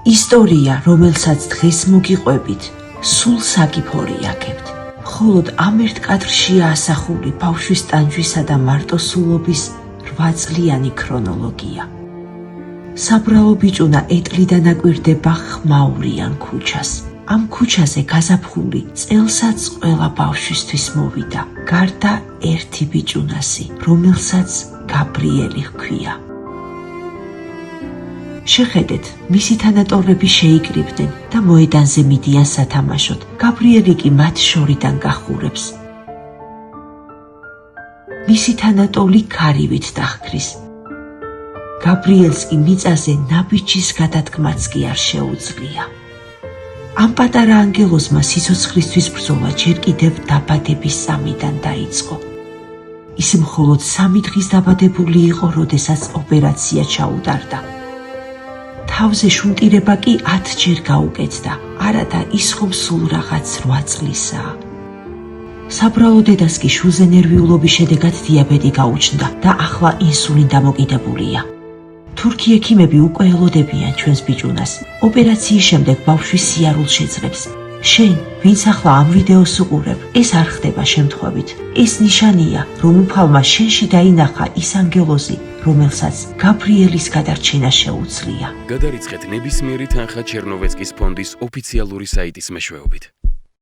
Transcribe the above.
ისტორია, რომელსაც დღეს მოგიყვებით, სულ საკიფორი აქებთ. მხოლოდ ამ ერთ კადრშია ასახული ბავშვის ტანჯვისა და მარტოსულობის 8 წლიანი ქრონოლოგია. საბრალო ბიჭუნა ეტლიდან აკვირდება ხმაურიან ქუჩას. ამ ქუჩაზე გაზაფხული წელსაც ყველა ბავშვისთვის მოვიდა, გარდა ერთი ბიჭუნასი, რომელსაც გაბრიელი ჰქვია. შეხედეთ, მისი თანატორები შეიკრიბდნენ და მოედანზე მიდიან სათამაშოდ. გაბრიელი კი მათ შორიდან გახურებს. მისი თანატოლი ქარივით დაჰქრის. გაბრიელს კი მიწაზე ნაბიჯის გადადგმაც კი არ შეუძლია. ამ პატარა ანგელოზმა სიცოცხლისთვის ბრძოლა ჯერ კიდევ დაბადების სამიდან დაიწყო. ის მხოლოდ 3 დღის დაბადებული იყო, როდესაც ოპერაცია ჩაუტარდა. თავზე შუნტირება კი 10 ჯერ გაუკეთდა, არადა ის ხომ სულ რაღაც 8 წლისაა. საბრალო დედას კი შვილზე ნერვიულობის შედეგად დიაბეტი გაუჩნდა და ახლა ინსულინ დამოკიდებულია. თურქი ექიმები უკვე ელოდებიან ჩვენს ბიჭუნას. ოპერაციის შემდეგ ბავშვი სიარულს შეძლებს. შენ, ვინც ახლა ამ ვიდეოს უყურებ, ეს არ ხდება შემთხვევით. ეს ნიშანია, რომ უფალმა შენში დაინახა ის ანგელოზი, რომელსაც გაბრიელის გადარჩენა შეუძლია. გადარიცხეთ ნებისმიერი თანხა ჩერნოვეცკის ფონდის ოფიციალური საიტის მეშვეობით.